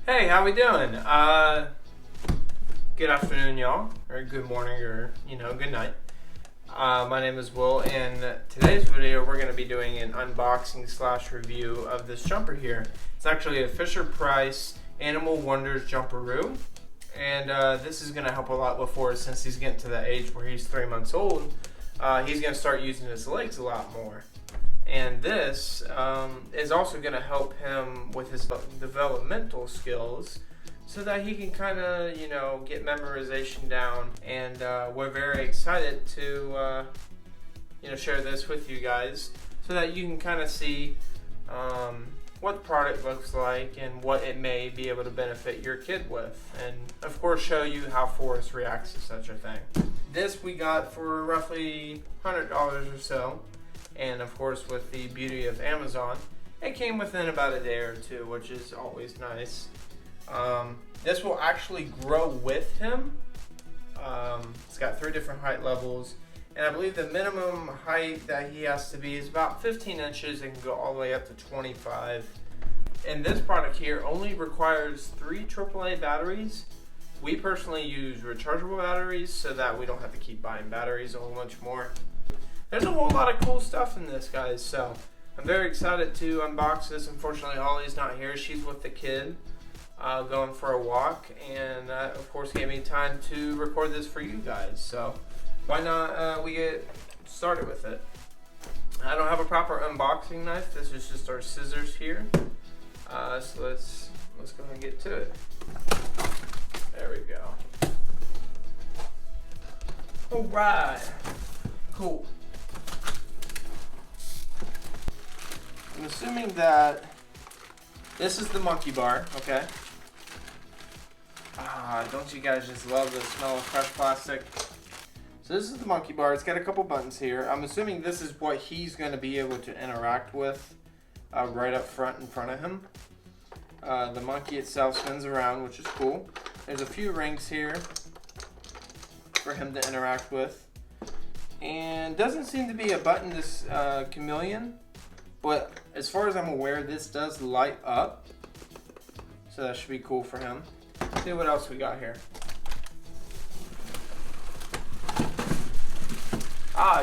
Hey, how we doing? Good afternoon, y'all, or good morning, or good night. My name is Will, and today's video we're going to be doing an unboxing / review of this jumper here. It's actually a FisherPrice Animal Wonders Jumperoo, and this is going to help a lot with Forrest since he's getting to the age where he's 3 months old. He's going to start using his legs a lot more. And this is also going to help him with his developmental skills so that he can kind of, get memorization down. And we're very excited to, share this with you guys so that you can kind of see what the product looks like and what it may be able to benefit your kid with. And, of course, show you how Forrest reacts to such a thing. This we got for roughly $100 or so. And of course, with the beauty of Amazon, it came within about a day or two, which is always nice. This will actually grow with him. It's got 3 different height levels, and I believe the minimum height that he has to be is about 15 inches and can go all the way up to 25. And this product here only requires 3 AAA batteries. We personally use rechargeable batteries so that we don't have to keep buying batteries a whole bunch more. There's a whole lot of cool stuff in this, guys, so I'm very excited to unbox this. Unfortunately, Holly's not here. She's with the kid going for a walk, and of course gave me time to record this for you guys, so why not we get started with it. I don't have a proper unboxing knife. This is just our scissors here, so let's go ahead and get to it. There we go. All right, cool. I'm assuming that this is the monkey bar, okay? Don't you guys just love the smell of fresh plastic? So this is the monkey bar. It's got a couple buttons here. I'm assuming this is what he's going to be able to interact with right up front in front of him. The monkey itself spins around, which is cool. There's a few rings here for him to interact with. And doesn't seem to be a button, this chameleon. But as far as I'm aware, this does light up, so that should be cool for him. Let's see what else we got here.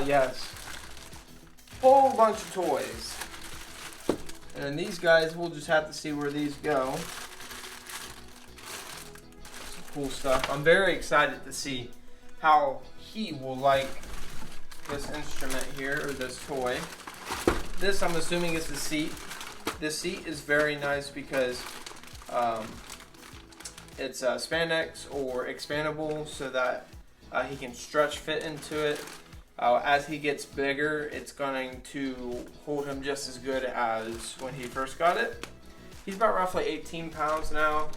Yes, whole bunch of toys. And these guys, we'll just have to see where these go. Some cool stuff. I'm very excited to see how he will like this instrument here, or this toy. This, I'm assuming, is the seat. This seat is very nice because it's spandex or expandable so that he can stretch fit into it. As he gets bigger, it's going to hold him just as good as when he first got it. He's about roughly 18 pounds now.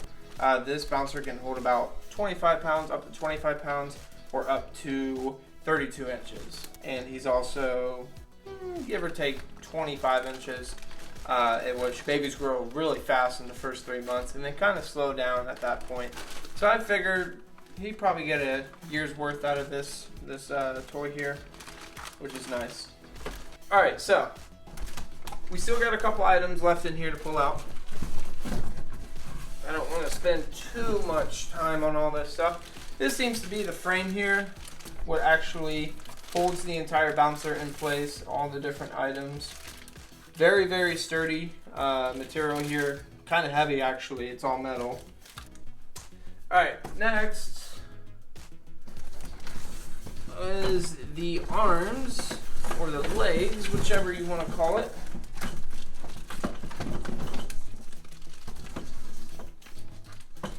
This bouncer can hold about 25 pounds, up to 25 pounds, or up to 32 inches. And he's also, give or take, 25 inches, in which babies grow really fast in the first 3 months and they kind of slow down at that point. So I figured he'd probably get a year's worth out of this toy here, which is nice. Alright, so we still got a couple items left in here to pull out. I don't want to spend too much time on all this stuff. This seems to be the frame here, what actually holds the entire bouncer in place, all the different items. Very, very sturdy material here. Kind of heavy, actually. It's all metal. Alright, next is the arms, or the legs, whichever you want to call it.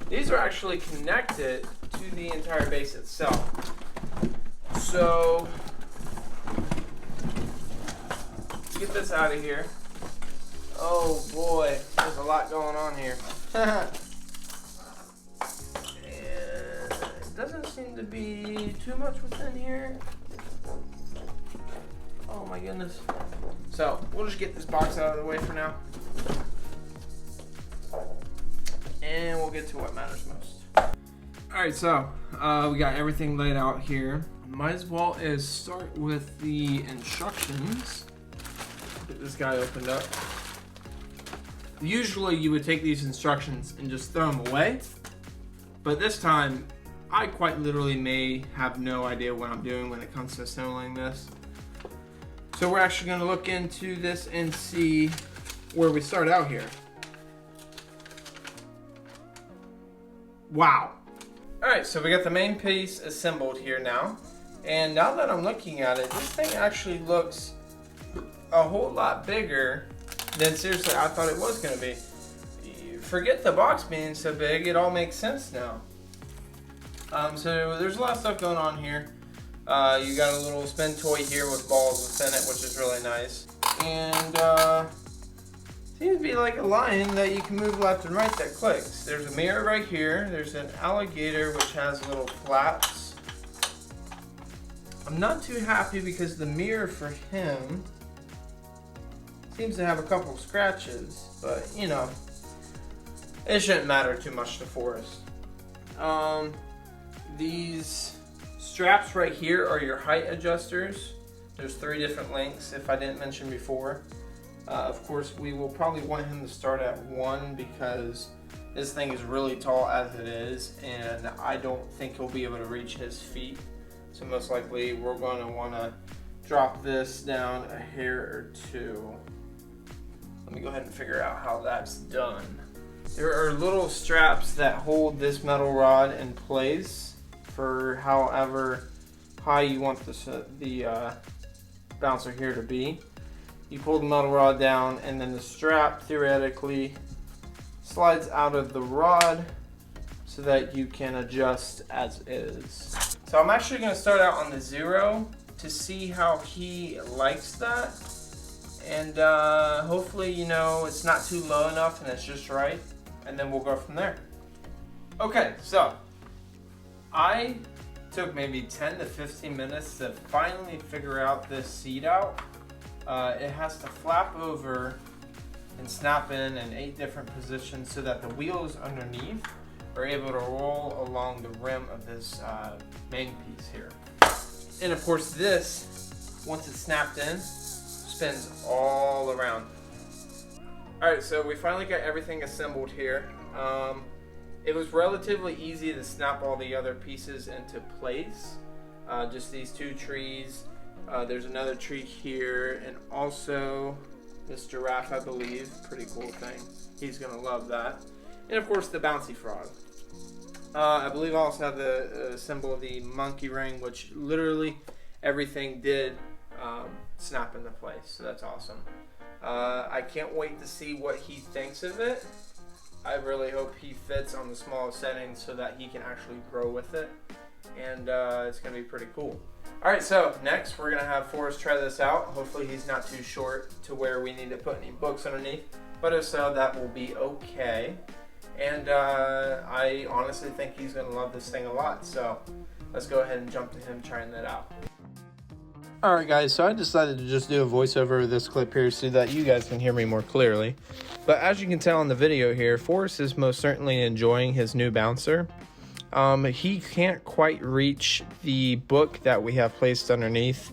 These are actually connected to the entire base itself. So, get this out of here. Oh boy, there's a lot going on here. And it doesn't seem to be too much within here. Oh my goodness. So, we'll just get this box out of the way for now. And we'll get to what matters most. Alright, so we got everything laid out here. Might as well start with the instructions. Get this guy opened up. Usually you would take these instructions and just throw them away, but this time I quite literally may have no idea what I'm doing when it comes to assembling this. So we're actually going to look into this and see where we start out here. Wow. Alright, so we got the main piece assembled here now. And now that I'm looking at it, this thing actually looks a whole lot bigger than seriously I thought it was going to be. Forget the box being so big, it all makes sense now. So there's a lot of stuff going on here. You got a little spin toy here with balls within it, which is really nice. And seems to be like a lion that you can move left and right that clicks. There's a mirror right here. There's an alligator which has little flaps. I'm not too happy because the mirror for him seems to have a couple scratches, but you know, it shouldn't matter too much to Forrest. These straps right here are your height adjusters. There's 3 different lengths, if I didn't mention before. Of course, we will probably want him to start at 1 because this thing is really tall as it is, and I don't think he'll be able to reach his feet. So most likely we're going to want to drop this down a hair or 2. Let me go ahead and figure out how that's done. There are little straps that hold this metal rod in place for however high you want the bouncer here to be. You pull the metal rod down and then the strap theoretically slides out of the rod so that you can adjust as is. So I'm actually going to start out on the 0 to see how he likes that. And hopefully, you know, it's not too low enough and it's just right. And then we'll go from there. Okay, so I took maybe 10 to 15 minutes to finally figure out this seat out. It has to flap over and snap in 8 different positions so that the wheels underneath are able to roll along the rim of this main piece here. And of course this, once it's snapped in, spins all around. Alright, so we finally got everything assembled here. It was relatively easy to snap all the other pieces into place. Just these 2 trees. There's another tree here, and also this giraffe, I believe. Pretty cool thing. He's gonna love that. And of course the bouncy frog. I believe I also have the symbol of the monkey ring, which literally everything did snap into place. So that's awesome. I can't wait to see what he thinks of it. I really hope he fits on the smallest settings so that he can actually grow with it. And it's going to be pretty cool. Alright, so next we're going to have Forrest try this out. Hopefully he's not too short to where we need to put any books underneath. But if so, that will be okay. And I honestly think he's going to love this thing a lot. So let's go ahead and jump to him trying that out. Alright guys, so I decided to just do a voiceover of this clip here so that you guys can hear me more clearly. But as you can tell in the video here, Forrest is most certainly enjoying his new bouncer. He can't quite reach the book that we have placed underneath,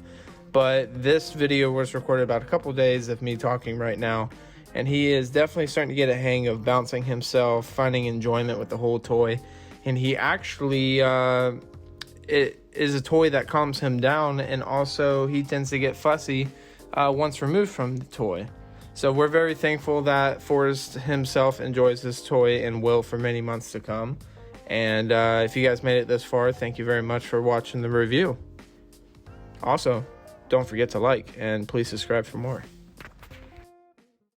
but this video was recorded about a couple days of me talking right now, and he is definitely starting to get a hang of bouncing himself, finding enjoyment with the whole toy, and he actually it is a toy that calms him down, and also he tends to get fussy once removed from the toy. So we're very thankful that Forrest himself enjoys this toy and will for many months to come. And if you guys made it this far, thank you very much for watching the review. Also, don't forget to like and please subscribe for more.